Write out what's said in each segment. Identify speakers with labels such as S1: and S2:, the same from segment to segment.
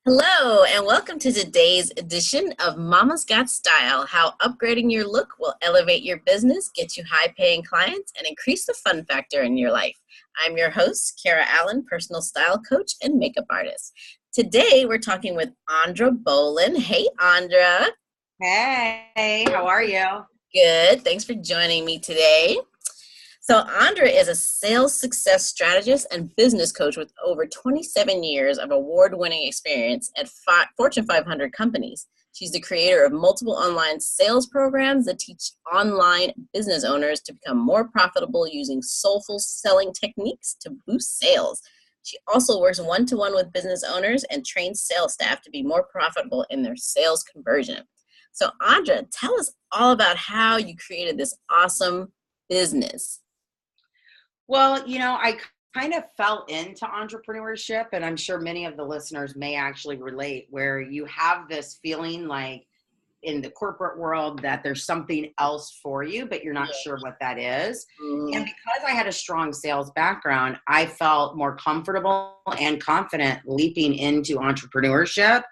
S1: Hello, and welcome to today's edition of Mama's Got Style, how upgrading your look will elevate your business, get you high-paying clients, and increase the fun factor in your life. I'm your host, Allan, personal style coach and makeup artist. Today, we're talking with Aandra Bohlen. Hey, Aandra.
S2: Hey, how are you?
S1: Good. Thanks for joining me today. So Aandra is a sales success strategist and business coach with over 27 years of award-winning experience at Fortune 500 companies. She's the creator of multiple online sales programs that teach online business owners to become more profitable using soulful selling techniques to boost sales. She also works one-to-one with business owners and trains sales staff to be more profitable in their sales conversion. So Aandra, tell us all about how you created this awesome business.
S2: Well, I kind of fell into entrepreneurship, and I'm sure many of the listeners may actually relate, where you have this feeling like in the corporate world that there's something else for you, but you're not sure what that is. And because I had a strong sales background, I felt more comfortable and confident leaping into entrepreneurship,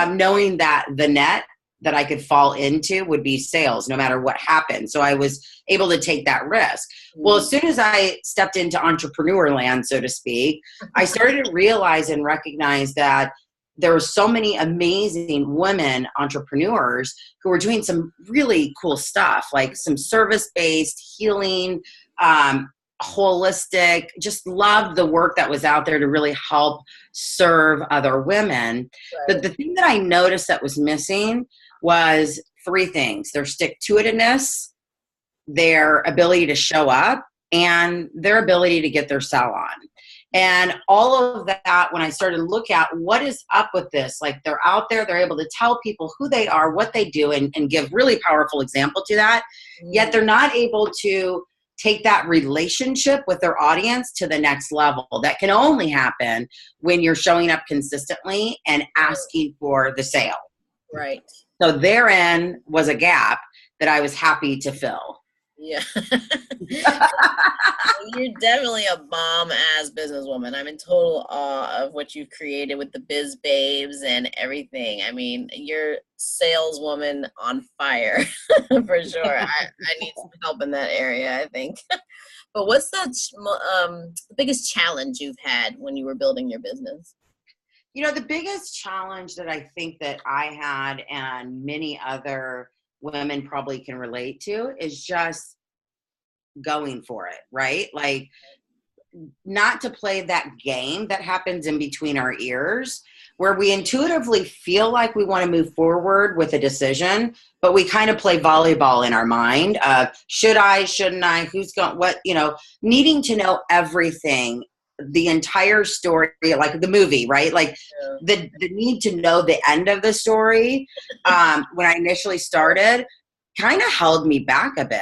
S2: knowing that the net that I could fall into would be sales no matter what happened. So I was able to take that risk. Well, as soon as I stepped into entrepreneur land, so to speak, I started to realize and recognize that there were so many amazing women entrepreneurs who were doing some really cool stuff, like some service-based healing, holistic, just loved the work that was out there to really help serve other women.
S1: Right.
S2: But the thing that I noticed that was missing was three things: their stick-to-itiveness, their ability to show up, and their ability to get their sell on. And all of that, when I started to look at what is up with this, like they're out there, they're able to tell people who they are, what they do, and give really powerful example to that, yet they're not able to take that relationship with their audience to the next level. That can only happen when you're showing up consistently and asking for the sale.
S1: Right.
S2: So therein was a gap that I was happy to fill.
S1: Yeah. You're definitely a bomb-ass businesswoman. I'm in total awe of what you've created with the Biz Babes and everything. I mean, you're saleswoman on fire for sure. I need some help in that area, I think. But what's the biggest challenge you've had when you were building your business?
S2: The biggest challenge that I think that I had, and many other women probably can relate to, is just going for it, right? Like, not to play that game that happens in between our ears, where we intuitively feel like we want to move forward with a decision, but we kind of play volleyball in our mind of should I, shouldn't I, who's going, what, needing to know everything, the entire story, like the movie, right? Like the need to know the end of the story when I initially started kind of held me back a bit.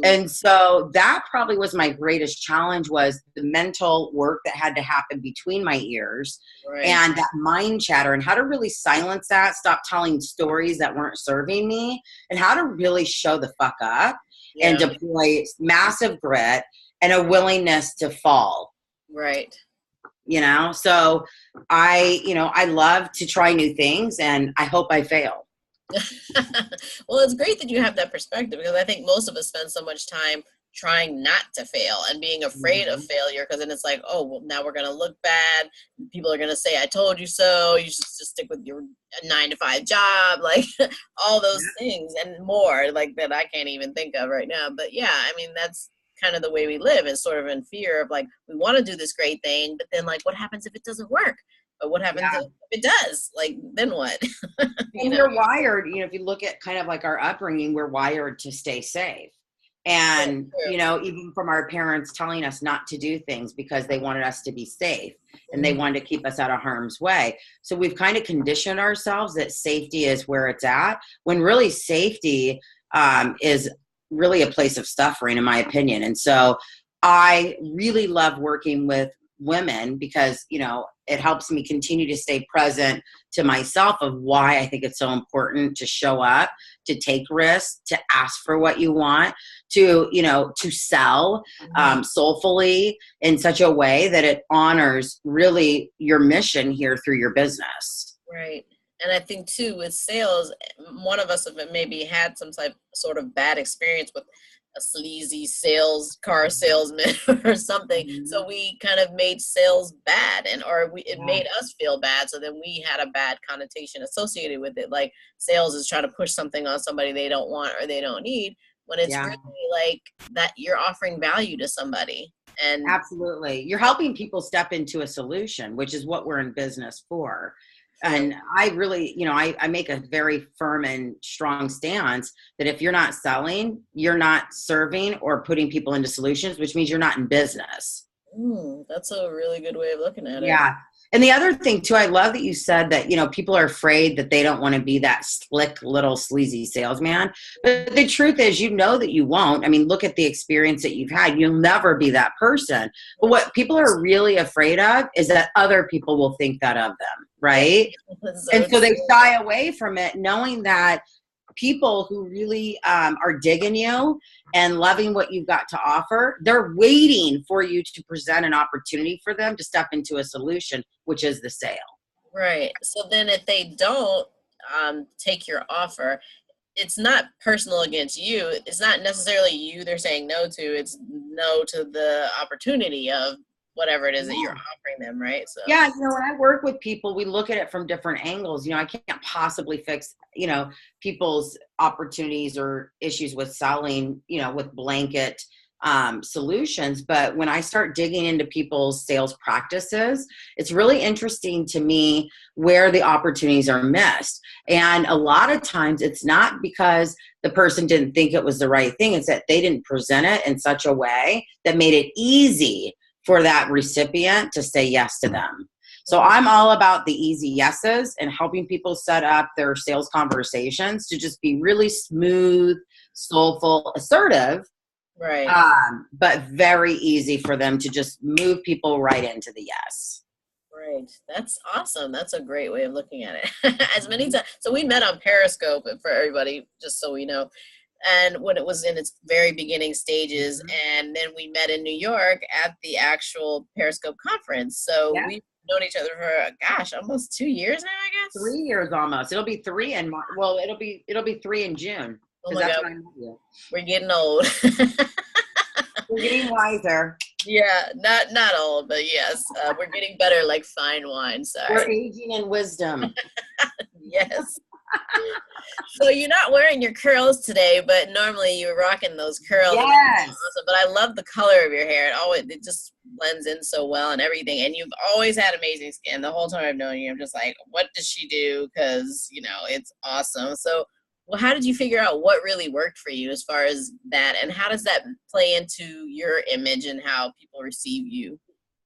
S2: And so that probably was my greatest challenge, was the mental work that had to happen between my ears and that mind chatter, and how to really silence that, stop telling stories that weren't serving me, and how to really show the fuck up and deploy massive grit and a willingness to fall.
S1: Right.
S2: So I love to try new things, and I hope I fail.
S1: Well, it's great that you have that perspective, because I think most of us spend so much time trying not to fail and being afraid of failure, because then it's like, oh, well, now we're going to look bad. People are going to say, I told you so. You should just stick with your 9-to-5 job, like all those things and more, like that I can't even think of right now. But yeah, I mean, that's kind of the way we live, is sort of in fear of like, we want to do this great thing, but then like, what happens if it doesn't work? But what happens if it does? Like, then what?
S2: We're wired, if you look at kind of like our upbringing, we're wired to stay safe. And, even from our parents telling us not to do things because they wanted us to be safe and they wanted to keep us out of harm's way. So we've kind of conditioned ourselves that safety is where it's at, when really safety is really a place of suffering, in my opinion. And so I really love working with women because, it helps me continue to stay present to myself of why I think it's so important to show up, to take risks, to ask for what you want, to sell soulfully in such a way that it honors really your mission here through your business.
S1: Right. And I think too with sales, one of us have maybe had some type sort of bad experience with a sleazy car salesman or something. So
S2: Mhm.
S1: we kind of made sales bad, and it
S2: Yeah.
S1: made us feel bad. So then we had a bad connotation associated with it. Like sales is trying to push something on somebody they don't want or they don't need, when it's
S2: Yeah.
S1: really like that you're offering value to somebody. And
S2: Absolutely. You're helping people step into a solution, which is what we're in business for.
S1: true.
S2: And I really, I make a very firm and strong stance that if you're not selling, you're not serving or putting people into solutions, which means you're not in business.
S1: That's a really good way of looking at it.
S2: Yeah. And the other thing too, I love that you said that, people are afraid that they don't want to be that slick little sleazy salesman. But the truth is, that you won't. I mean, look at the experience that you've had. You'll never be that person. But what people are really afraid of is that other people will think that of them, right? And
S1: So
S2: so they
S1: true.
S2: shy away from it, knowing that people who really are digging you and loving what you've got to offer, they're waiting for you to present an opportunity for them to step into a solution, which is the sale.
S1: Right. So then if they don't take your offer, it's not personal against you. It's not necessarily you they're saying no to. It's no to the opportunity of whatever it is that you're
S2: Yeah.
S1: offering them, right? So
S2: Yeah, when I work with people, we look at it from different angles. I can't possibly fix, people's opportunities or issues with selling, with blanket solutions. But when I start digging into people's sales practices, it's really interesting to me where the opportunities are missed. And a lot of times it's not because the person didn't think it was the right thing. It's that they didn't present it in such a way that made it easy for that recipient to say yes to them. So I'm all about the easy yeses and helping people set up their sales conversations to just be really smooth, soulful, assertive,
S1: right.
S2: but very easy for them to just move people right into the yes.
S1: Right. That's awesome. That's a great way of looking at it. As many times. So we met on Periscope, for everybody, just so we know. And when it was in its very beginning stages,
S2: Mhm.
S1: and then we met in New York at the actual Periscope conference. So
S2: Yeah,
S1: we've known each other for gosh, almost 2 years now, I guess.
S2: 3 years almost. It'll be three in well, it'll be 3 in June
S1: Oh
S2: because
S1: my
S2: that's
S1: God,
S2: when I met you.
S1: we're getting old.
S2: We're getting wiser.
S1: Yeah, not old, but yes, we're getting better like fine wine.
S2: We're
S1: Sorry.
S2: aging in wisdom.
S1: Yes. So you're not wearing your curls today, but normally you're rocking those curls, and that's
S2: Yes.
S1: awesome. But I love the color of your hair. It just blends in so well and everything. And you've always had amazing skin. The whole time I've known you, I'm just like, what does she do? Because it's awesome. So, well, how did you figure out what really worked for you as far as that, and how does that play into your image and how people receive you?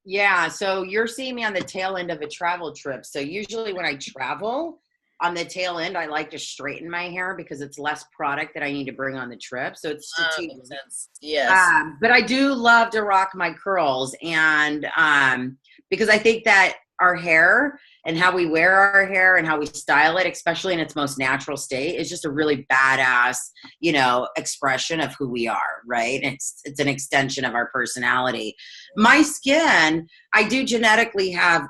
S2: Yeah, so you're seeing me on the tail end of a travel trip. So usually when I travel, on the tail end, I like to straighten my hair because it's less product that I need to bring on the trip. So it's strategic.
S1: Makes sense. Yes.
S2: But I do love to rock my curls, and because I think that our hair and how we wear our hair and how we style it, especially in its most natural state, is just a really badass, expression of who we are, right? It's an extension of our personality. My skin, I do genetically have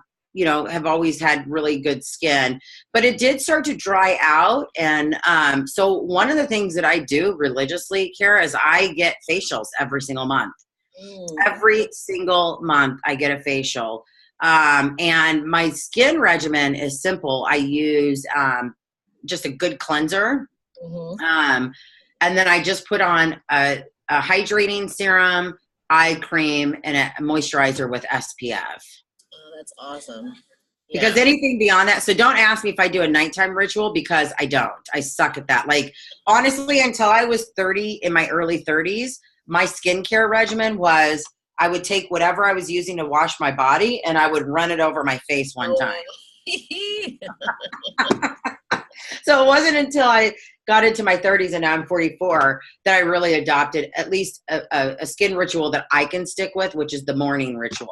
S2: always had really good skin, but it did start to dry out. And so one of the things that I do religiously, Kara, is I get facials every single month.
S1: Mm.
S2: Every single month I get a facial. And my skin regimen is simple. I use just a good cleanser.
S1: Mm-hmm.
S2: Um, and then I just put on a hydrating serum, eye cream, and a moisturizer with SPF.
S1: Oh, that's awesome.
S2: Because
S1: Yeah.
S2: anything beyond that, so don't ask me if I do a nighttime ritual because I don't. I suck at that. Like, honestly, until I was 30, in my early 30s, my skincare regimen was I would take whatever I was using to wash my body and I would run it over my face one time.
S1: Oh.
S2: So it wasn't until I got into my 30s and now I'm 44 that I really adopted at least a skin ritual that I can stick with, which is the morning ritual.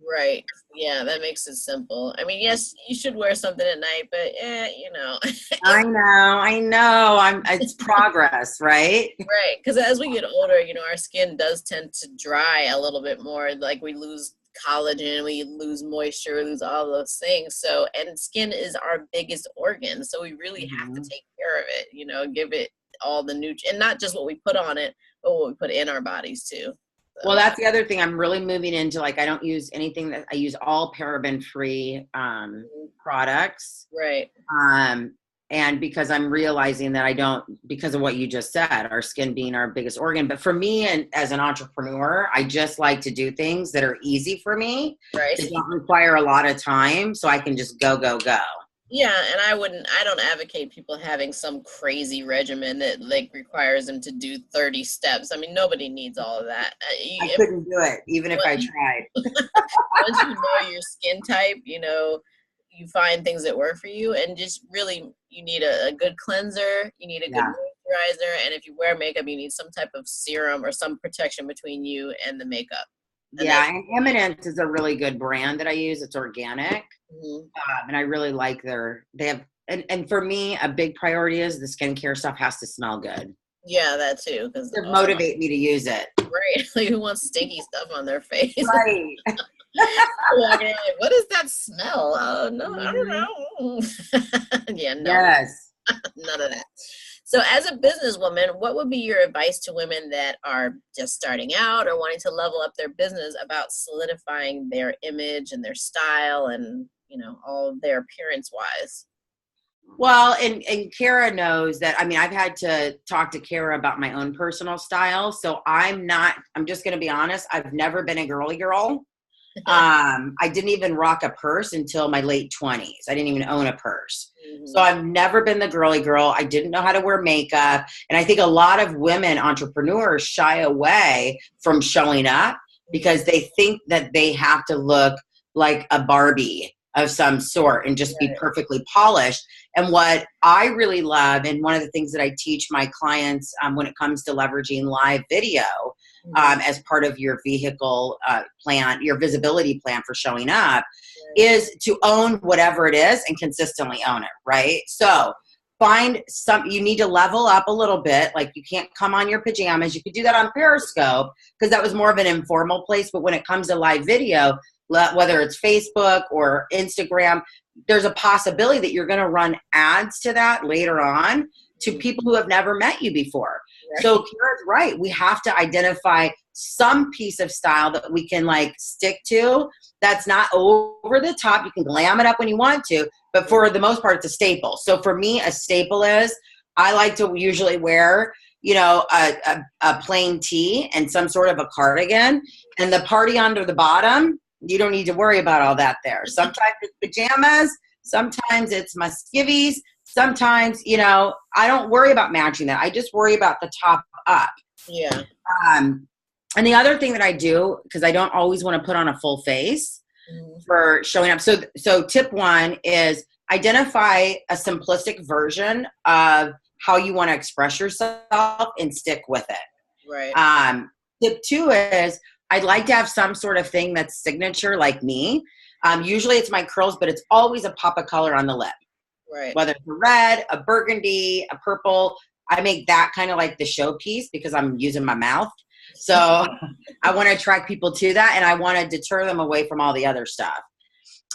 S1: Right. Yeah, that makes it simple. I mean, yes, you should wear something at night, but
S2: I know. It's progress, right?
S1: right. Because as we get older, our skin does tend to dry a little bit more. Like we lose collagen, we lose moisture, we lose all those things. So, and skin is our biggest organ. So we really have to take care of it, you know, give it all the nutrients, and not just what we put on it, but what we put in our bodies too. So.
S2: Well, that's the other thing. I'm really moving into, like, I don't use anything that I use all paraben-free products.
S1: Right.
S2: And because I'm realizing that I don't, because of what you just said, our skin being our biggest organ. But for me, and as an entrepreneur, I just like to do things that are easy for me.
S1: Right.
S2: That don't require a lot of time, so I can just go.
S1: Yeah, and I don't advocate people having some crazy regimen that like requires them to do 30 steps. I mean, nobody needs all of that.
S2: I couldn't do it, even if I tried.
S1: Once you know your skin type, you know, you find things that work for you, and just really, you need a good cleanser, you need a good moisturizer, and if you wear makeup, you need some type of serum or some protection between you and the makeup. And
S2: and Eminence is a really good brand that I use. It's organic. And I really like they have, and for me, a big priority is the skincare stuff has to smell good.
S1: Yeah, that too. Because
S2: to motivate me to use it.
S1: Right. Like, who wants stinky stuff on their face?
S2: Right.
S1: What is that smell? Oh, no, I don't know. Yeah, no.
S2: Yes.
S1: None of that. So as a businesswoman, what would be your advice to women that are just starting out or wanting to level up their business about solidifying their image and their style and, you know, all of their appearance wise?
S2: Well, and Kara knows that. I mean, I've had to talk to Kara about my own personal style. So I'm just going to be honest. I've never been a girly girl. I didn't even rock a purse until my late 20s. I didn't even own a purse. So I've never been the girly girl. I didn't know how to wear makeup. And I think a lot of women entrepreneurs shy away from showing up because they think that they have to look like a Barbie of some sort and just be perfectly polished. And what I really love, and one of the things that I teach my clients when it comes to leveraging live video as part of your vehicle plan, your visibility plan for showing up, is to own whatever it is and consistently own it, right? So you need to level up a little bit. Like, you can't come on your pajamas. You could do that on Periscope because that was more of an informal place. But when it comes to live video, whether it's Facebook or Instagram, there's a possibility that you're going to run ads to that later on to people who have never met you before. Right. So Kara's right. We have to identify some piece of style that we can like stick to that's not over the top. You can glam it up when you want to, but for the most part, it's a staple. So for me, a staple is I like to usually wear, you know, a plain tee and some sort of a cardigan, and the party under the bottom. You don't need to worry about all that there. Sometimes it's pajamas. Sometimes it's my skivvies. Sometimes, you know, I don't worry about matching that. I just worry about the top up.
S1: Yeah.
S2: And the other thing that I do, because I don't always want to put on a full face for showing up. So tip one is identify a simplistic version of how you want to express yourself and stick with it.
S1: Right.
S2: Tip two is I'd like to have some sort of thing that's signature like me. Usually it's my curls, but it's always a pop of color on the lip.
S1: Right.
S2: Whether it's a red, a burgundy, a purple. I make that kind of like the showpiece because I'm using my mouth. So I want to attract people to that, and I want to deter them away from all the other stuff.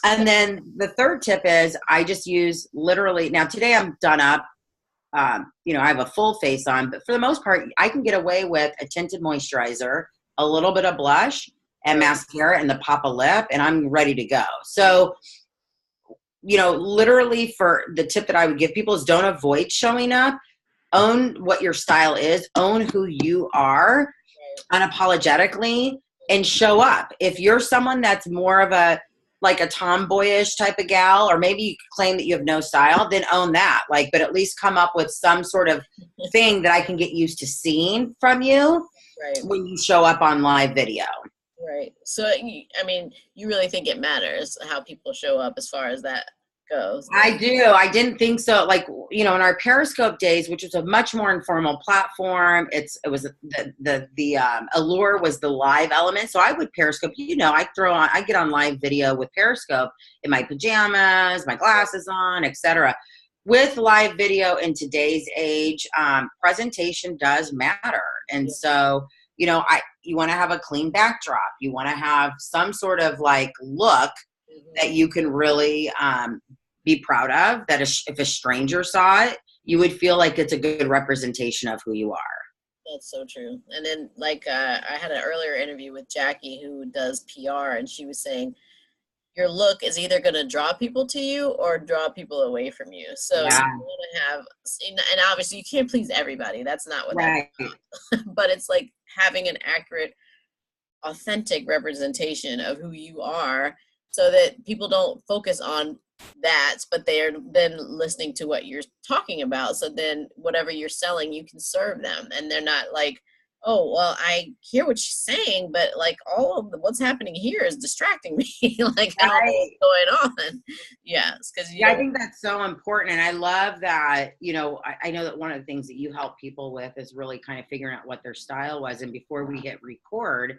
S2: And then the third tip is I just use literally, now today I'm done up. You know, I have a full face on, but for the most part, I can get away with a tinted moisturizer, a little bit of blush and mascara and the pop of lip, and I'm ready to go. So, you know, literally for the tip that I would give people is don't avoid showing up. Own what your style is. Own who you are unapologetically and show up. If you're someone that's more of a tomboyish type of gal, or maybe you claim that you have no style, then own that. Like, but at least come up with some sort of thing that I can get used to seeing from you when you show up on live video.
S1: Right. So, I mean, you really think it matters how people show up as far as that goes?
S2: I do. I didn't think so. Like, you know, in our Periscope days, which was a much more informal platform, it was the allure was the live element. So I would Periscope, you know, I get on live video with Periscope in my pajamas, my glasses on, etc. With live video in today's age, presentation does matter. And so, you know, you want to have a clean backdrop. You want to have some sort of like look that you can really be proud of, that if a stranger saw it, you would feel like it's a good representation of who you are.
S1: That's so true. And then like I had an earlier interview with Jackie who does PR, and she was saying your look is either going to draw people to you or draw people away from you. So you want to have, and obviously you can't please everybody. That's not what that's about. But it's like having an accurate, authentic representation of who you are, so that people don't focus on that, but they're then listening to what you're talking about. So then whatever you're selling, you can serve them, and they're not like, oh, well, I hear what she's saying, but like all of what's happening here is distracting me. Like I don't know what's going on. Yes, because
S2: I think that's so important, and I love that. You know, I know that one of the things that you help people with is really kind of figuring out what their style was. And before we hit record,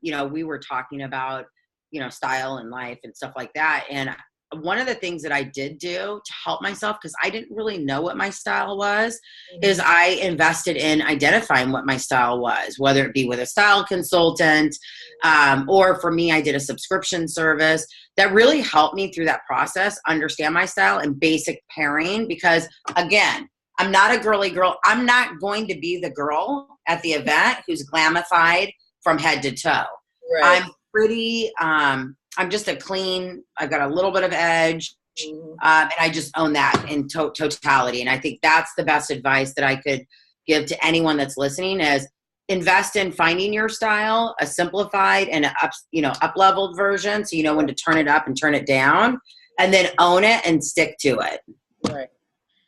S2: you know, we were talking about, you know, style and life and stuff like that. And one of the things that I did do to help myself, because I didn't really know what my style was, is I invested in identifying what my style was, whether it be with a style consultant, or for me, I did a subscription service that really helped me through that process, understand my style and basic pairing. Because again, I'm not a girly girl. I'm not going to be the girl at the event who's glamified from head to toe.
S1: Right.
S2: I'm pretty, I'm just a clean, I've got a little bit of edge, and I just own that in totality. And I think that's the best advice that I could give to anyone that's listening is invest in finding your style, a simplified and up-leveled version, so you know when to turn it up and turn it down, and then own it and stick to it.
S1: Right.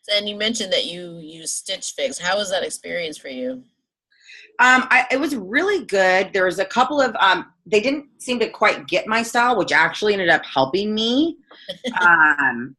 S1: So, and you mentioned that you use Stitch Fix. How was that experience for you?
S2: It was really good. There was a couple of, they didn't seem to quite get my style, which actually ended up helping me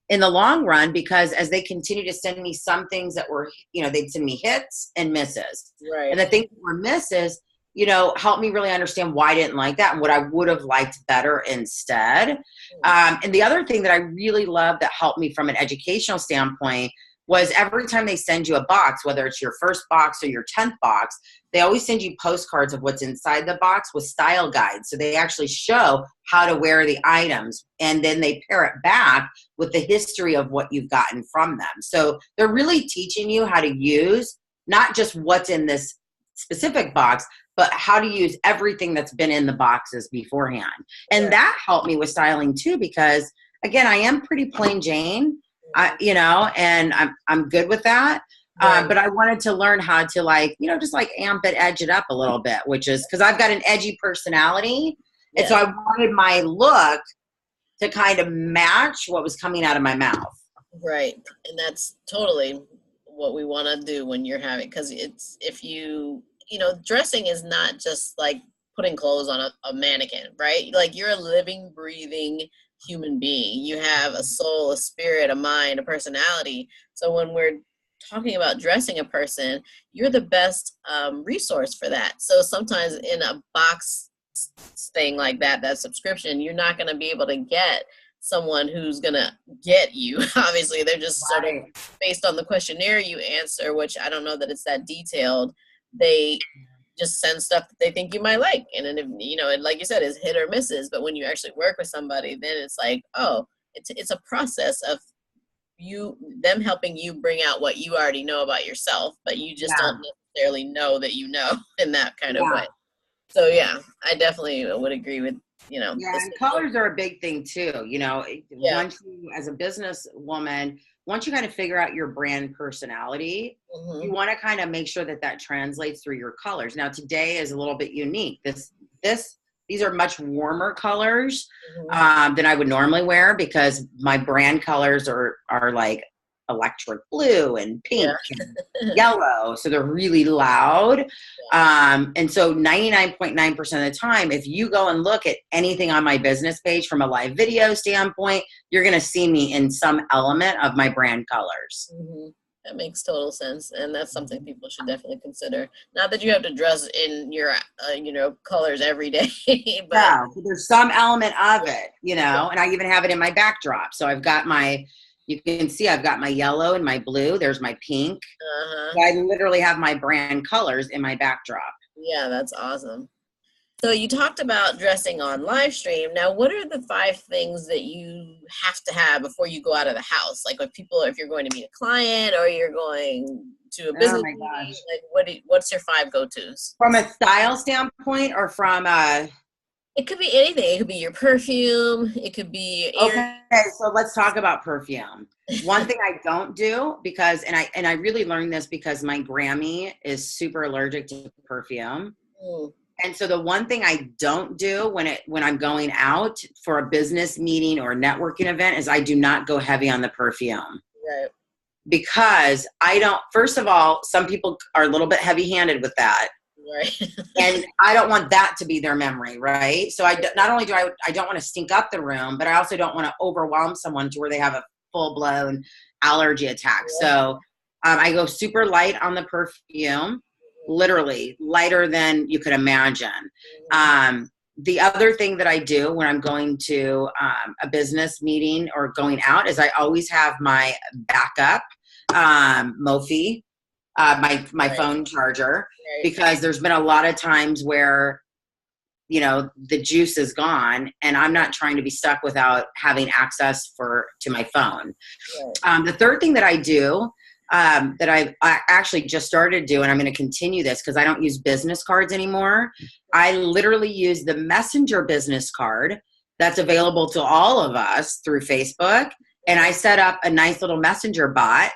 S2: in the long run, because as they continue to send me some things that were, you know, they'd send me hits and misses.
S1: Right.
S2: And the things that were misses, you know, helped me really understand why I didn't like that and what I would have liked better instead. And the other thing that I really love that helped me from an educational standpoint was every time they send you a box, whether it's your first box or your 10th box, they always send you postcards of what's inside the box with style guides. So they actually show how to wear the items, and then they pair it back with the history of what you've gotten from them. So they're really teaching you how to use not just what's in this specific box, but how to use everything that's been in the boxes beforehand. And that helped me with styling too, because again, I am pretty plain Jane. You know, and I'm good with that. But I wanted to learn how to, like, you know, just like amp it, edge it up a little bit, which is because I've got an edgy personality. And so I wanted my look to kind of match what was coming out of my mouth.
S1: Right. And that's totally what we want to do when you're having, because it's, if you know, dressing is not just like putting clothes on a mannequin, right? Like you're a living, breathing human being. You have a soul, a spirit, a mind, a personality. So when we're talking about dressing a person, you're the best resource for that. So sometimes in a box thing like that, that subscription, you're not going to be able to get someone who's going to get you. Obviously, they're just sort of based on the questionnaire you answer, which I don't know that it's that detailed. They just send stuff that they think you might like. And then, if, you know, and like you said, it's hit or misses. But when you actually work with somebody, then it's like, oh, it's a process of them helping you bring out what you already know about yourself, but you just don't necessarily know that you know in that kind of way. So yeah, I definitely would agree with, you know.
S2: Yeah, and colors are a big thing too. You know, once you, as a business woman, once you kind of figure out your brand personality, you want to kind of make sure that that translates through your colors. Now, today is a little bit unique. These are much warmer colors than I would normally wear, because my brand colors are like electric blue and pink and yellow. So they're really loud. And so 99.9% of the time, if you go and look at anything on my business page from a live video standpoint, you're going to see me in some element of my brand colors.
S1: That makes total sense. And that's something people should definitely consider. Not that you have to dress in your, you know, colors every day. But
S2: yeah, there's some element of it, you know, and I even have it in my backdrop. So I've got you can see I've got my yellow and my blue. There's my pink. So I literally have my brand colors in my backdrop.
S1: Yeah, that's awesome. So you talked about dressing on live stream. Now, what are the 5 things that you have to have before you go out of the house? Like if you're going to meet a client or you're going to a
S2: Oh
S1: business
S2: my
S1: meeting,
S2: gosh.
S1: like what's your 5 go-tos?
S2: From a style standpoint or from a,
S1: It could be anything. It could be your perfume. It could be ear.
S2: okay, so let's talk about perfume. One thing I don't do because, and I really learned this because my Grammy is super allergic to perfume.
S1: Mm,
S2: And so the one thing I don't do when I'm going out for a business meeting or a networking event is I do not go heavy on the perfume.
S1: right.
S2: Because I don't, first of all, some people are a little bit heavy handed with that.
S1: Right.
S2: And I don't want that to be their memory, right? So not only do I don't want to stink up the room, but I also don't want to overwhelm someone to where they have a full blown allergy attack. So I go super light on the perfume, literally lighter than you could imagine. The other thing that I do when I'm going to a business meeting or going out is I always have my backup Mophie, my
S1: Right.
S2: phone charger,
S1: Right.
S2: because there's been a lot of times where the juice is gone and I'm not trying to be stuck without having access to my phone.
S1: Right.
S2: The third thing that I do that I actually just started to do, and I'm going to continue this because I don't use business cards anymore. I literally use the Messenger business card that's available to all of us through Facebook. And I set up a nice little messenger bot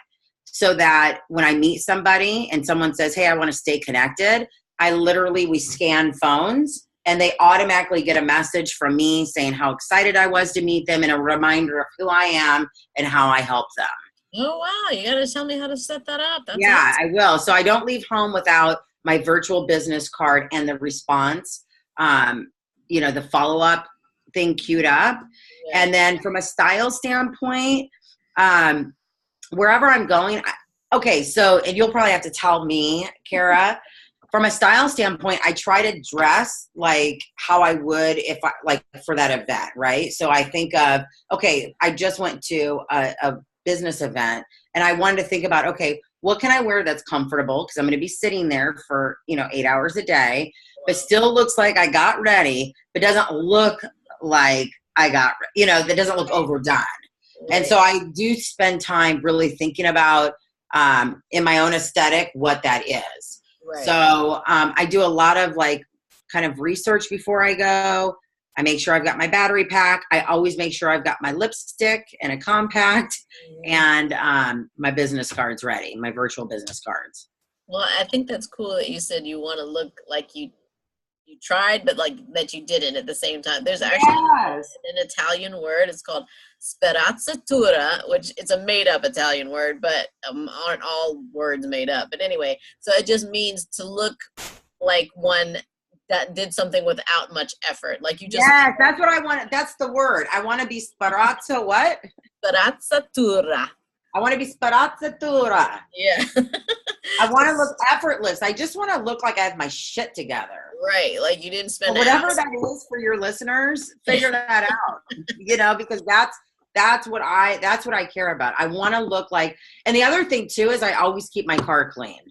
S2: so that when I meet somebody and someone says, hey, I want to stay connected, we scan phones and they automatically get a message from me saying how excited I was to meet them and a reminder of who I am and how I help them.
S1: Oh, wow. You got to tell me how to set that up. That's
S2: Yeah,
S1: awesome.
S2: I will. So I don't leave home without my virtual business card and the response, the follow-up thing queued up.
S1: Yeah.
S2: And then from a style standpoint, wherever I'm going, okay, so, and you'll probably have to tell me, Kara, from a style standpoint, I try to dress like how I would if I, like for that event, right? So I think of, okay, I just went to a business event and I wanted to think about, okay, what can I wear that's comfortable? Because I'm going to be sitting there for, 8 hours a day, but still looks like I got ready, but doesn't look like that doesn't look overdone.
S1: Right.
S2: And so I do spend time really thinking about in my own aesthetic what that is.
S1: Right.
S2: So I do a lot of kind of research before I go. I make sure I've got my battery pack. I always make sure I've got my lipstick and a compact and my business cards ready, my virtual business cards.
S1: Well, I think that's cool that you said you want to look like you tried, but like that you didn't at the same time. There's actually an Italian word. It's called spezzatura, which it's a made up Italian word, but aren't all words made up. But anyway, so it just means to look like one that did something without much effort. Like you just.
S2: Yes, that's what I want. That's the word. I want to be sparazzo what?
S1: Spezzatura.
S2: I want to be sparazzatura.
S1: Yeah.
S2: I want to look effortless. I just want to look like I have my shit together.
S1: Right. Like you didn't spend
S2: whatever that is for your listeners, figure that out. Because that's what I care about. I want to look like, and the other thing too is I always keep my car clean.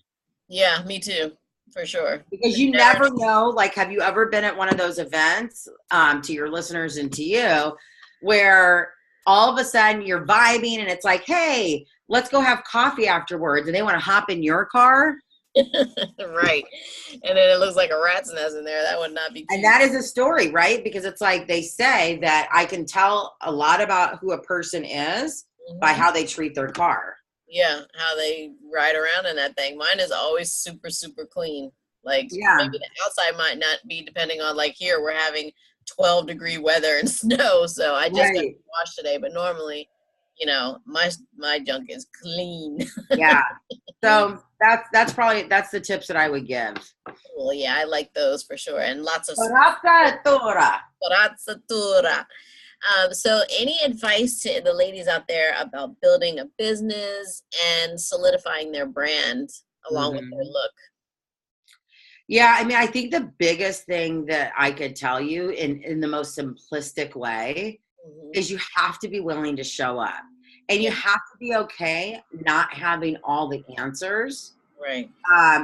S1: Yeah, me too. For sure.
S2: Because you never know, have you ever been at one of those events, to your listeners and to you, where all of a sudden you're vibing and it's like, hey, let's go have coffee afterwards, and they want to hop in your car.
S1: Right. And then it looks like a rat's nest in there. That would not be cute.
S2: And that is a story, right? Because it's like they say that I can tell a lot about who a person is by how they treat their car.
S1: Yeah, how they ride around in that thing. Mine is always super, super clean. Maybe the outside might not be, depending on here we're having 12-degree weather and snow, so I just got to wash today. But normally, my junk is clean.
S2: Yeah. So that's the tips that I would give.
S1: Well, yeah, I like those for sure, and lots of
S2: Spezzatura.
S1: So any advice to the ladies out there about building a business and solidifying their brand along with their look?
S2: Yeah, I mean, I think the biggest thing that I could tell you in the most simplistic way is you have to be willing to show up. And you have to be okay not having all the answers.
S1: Right.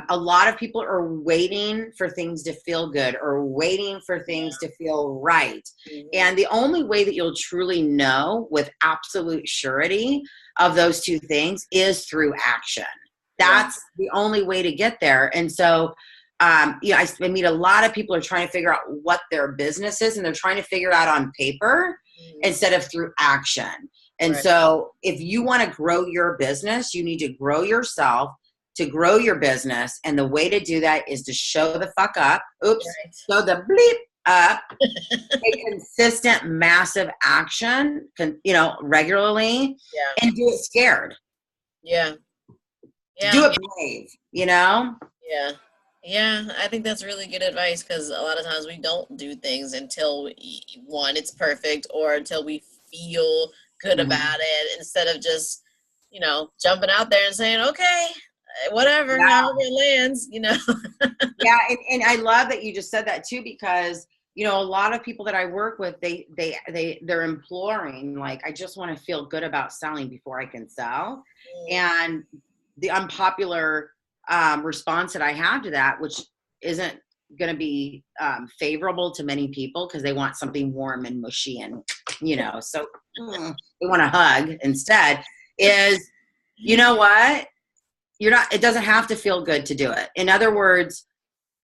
S2: A lot of people are waiting for things to feel good or waiting for things to feel right.
S1: Mhm.
S2: And the only way that you'll truly know with absolute surety of those two things is through action.
S1: Right.
S2: That's the only way to get there. And so, I meet a lot of people are trying to figure out what their business is, and they're trying to figure it out on paper
S1: Mhm.
S2: instead of through action. And
S1: Right.
S2: so, if you want to grow your business, you need to grow yourself to grow your business. And the way to do that is to show the fuck up. Oops.
S1: Right.
S2: Show the bleep up. Take consistent, massive action, regularly,
S1: Yeah.
S2: and do it scared.
S1: Yeah.
S2: Do
S1: Yeah.
S2: it brave, you know?
S1: Yeah. Yeah, I think that's really good advice because a lot of times we don't do things until one, it's perfect, or until we feel good
S2: Mhm.
S1: about it instead of just, jumping out there and saying, okay, whatever,
S2: Yeah.
S1: however it lands.
S2: Yeah. And I love that you just said that too, because a lot of people that I work with, they're imploring, like, I just want to feel good about selling before I can sell.
S1: Mm,
S2: And the unpopular response that I have to that, which isn't going to be favorable to many people because they want something warm and mushy and, so they want a hug instead, is, you know what? It doesn't have to feel good to do it. In other words,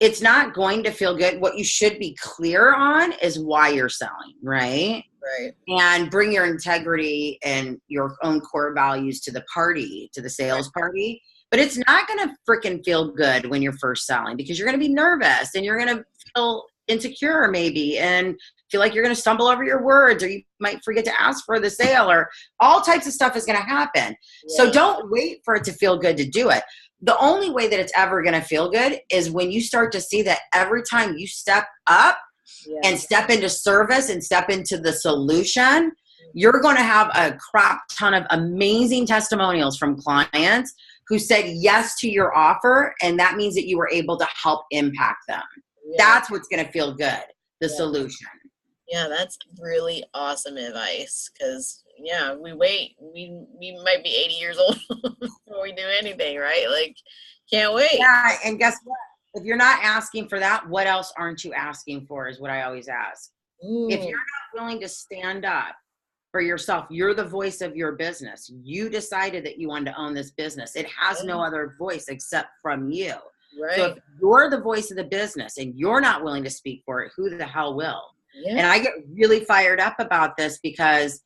S2: it's not going to feel good. What you should be clear on is why you're selling, right?
S1: right.
S2: And bring your integrity and your own core values to the party, to the
S1: Right.
S2: sales party. But it's not going to freaking feel good when you're first selling, because you're going to be nervous and you're going to feel insecure maybe, and feel like you're going to stumble over your words, or you might forget to ask for the sale, or all types of stuff is going to happen. So
S1: Yeah.
S2: don't wait for it to feel good to do it. The only way that it's ever going to feel good is when you start to see that every time you step up
S1: Yeah.
S2: and step into service and step into the solution, you're going to have a crap ton of amazing testimonials from clients who said yes to your offer. And that means that you were able to help impact them.
S1: Yeah.
S2: That's what's going to feel good, the
S1: Yeah.
S2: solution.
S1: Yeah, that's really awesome advice because, yeah, we might be 80 years old before we do anything, right? Like, can't wait.
S2: Yeah. And guess what? If you're not asking for that, what else aren't you asking for, is what I always ask. If you're
S1: Mm,
S2: not willing to stand up for yourself, you're the voice of your business. You decided that you wanted to own this business. It has no other voice except from you. So if
S1: right.
S2: you're the voice of the business and you're not willing to speak for it, who the hell will?
S1: Yeah.
S2: And I get really fired up about this because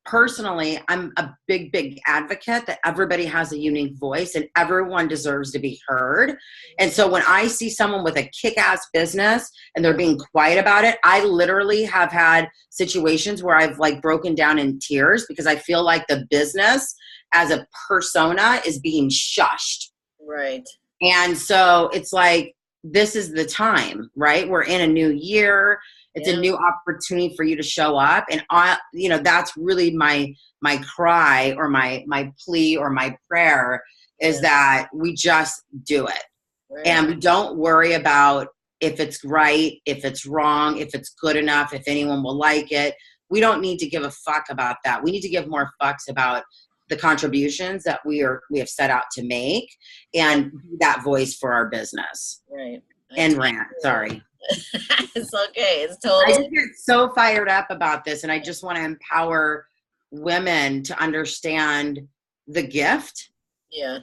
S2: personally, I'm a big advocate that everybody has a unique voice and everyone deserves to be heard. And so when I see someone with a kick-ass business and they're being quiet about it, I literally have had situations where I've like broken down in tears because I feel like the business as a persona is being shushed.
S1: Right.
S2: And so it's like, this is the time, right? We're in a new year. It's a
S1: Yeah.
S2: new opportunity for you to show up. And that's really my cry, or my plea, or my prayer, is
S1: Yeah.
S2: that we just do it.
S1: Right.
S2: And we don't worry about if it's right, if it's wrong, if it's good enough, if anyone will like it. We don't need to give a fuck about that. We need to give more fucks about the contributions that we have set out to make, and be that voice for our business.
S1: Right. I
S2: And rant, sorry.
S1: It's okay. It's
S2: I
S1: totally.
S2: just get so fired up about this, and I just want to empower women to understand the gift
S1: Yeah.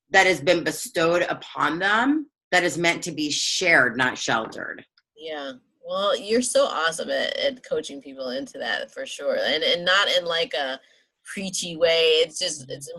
S2: that has been bestowed upon them, that is meant to be shared, not sheltered.
S1: Yeah. Well, you're so awesome at coaching people into that for sure. And not in like a preachy way. It's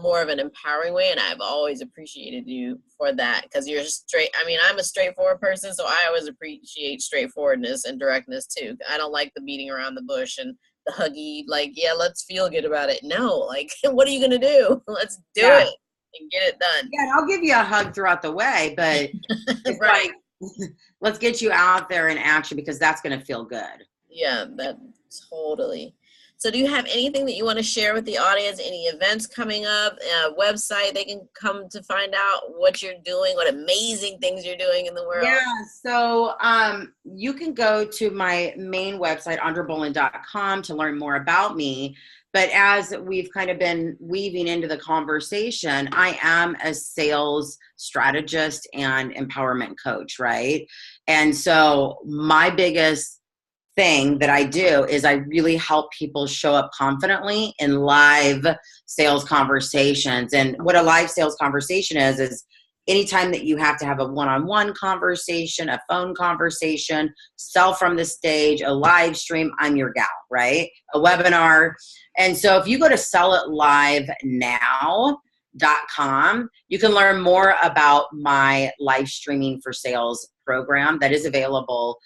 S1: more of an empowering way. And I've always appreciated you for that because you're straight. I mean, I'm a straightforward person, so I always appreciate straightforwardness and directness too. I don't like the beating around the bush and the huggy, like, yeah, let's feel good about it. No, like, what are you going to do? Let's do
S2: Yeah.
S1: it and get it done.
S2: Yeah, and I'll give you a hug throughout the way, but it's
S1: Right.
S2: like, let's get you out there in action, because that's going to feel good.
S1: Yeah, that totally. So do you have anything that you want to share with the audience? Any events coming up, website they can come to find out what you're doing, what amazing things you're doing in the world?
S2: Yeah, so you can go to my main website, AandraBohlen.com, to learn more about me. But as we've kind of been weaving into the conversation, I am a sales strategist and empowerment coach, right? And so my biggest thing that I do is I really help people show up confidently in live sales conversations. And what a live sales conversation is anytime that you have to have a one-on-one conversation, a phone conversation, sell from the stage, a live stream, I'm your gal, right? A webinar. And so if you go to sellitlivenow.com, you can learn more about my live streaming for sales program that is available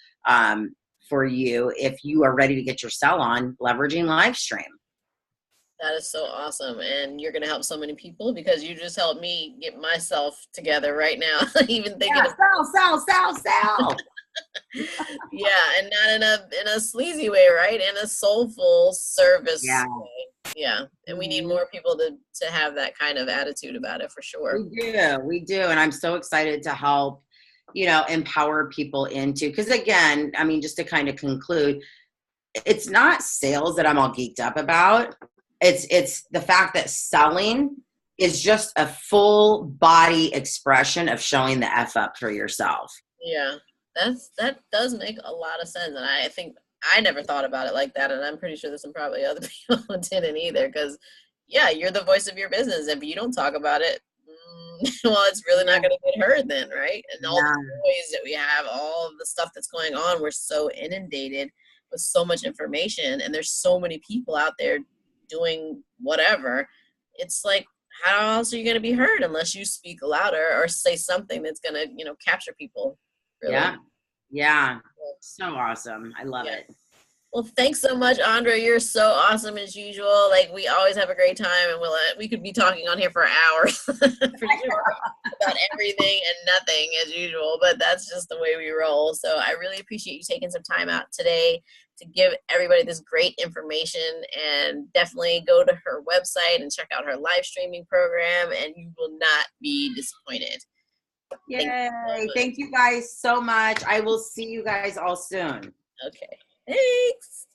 S2: for you if you are ready to get your sell on leveraging live stream.
S1: That is so awesome. And you're going to help so many people because you just helped me get myself together right now. Even thinking of
S2: sell.
S1: Yeah, and not in a sleazy way, right? In a soulful service way. Yeah. And we need more people to have that kind of attitude about it for sure.
S2: We do. And I'm so excited to help, empower people into, because again, I mean, just to kind of conclude, it's not sales that I'm all geeked up about. It's the fact that selling is just a full body expression of showing the F up for yourself.
S1: Yeah, that does make a lot of sense. And I think I never thought about it like that. And I'm pretty sure there's some probably other people who didn't either. Because, yeah, you're the voice of your business. If you don't talk about it, well, it's really not going to get heard then, right? And all the noise that we have, all of the stuff that's going on, we're so inundated with so much information. And there's so many people out there doing whatever. It's like, how else are you going to be heard unless you speak louder or say something that's going to, capture people? Really.
S2: Yeah. So awesome. I love it.
S1: Well, thanks so much, Aandra. You're so awesome as usual. Like, we always have a great time, and we could be talking on here for hours for sure about everything and nothing as usual, but that's just the way we roll. So I really appreciate you taking some time out today to give everybody this great information, and definitely go to her website and check out her live streaming program, and you will not be disappointed.
S2: Yay. Thank you guys so much. I will see you guys all soon.
S1: Okay. Thanks.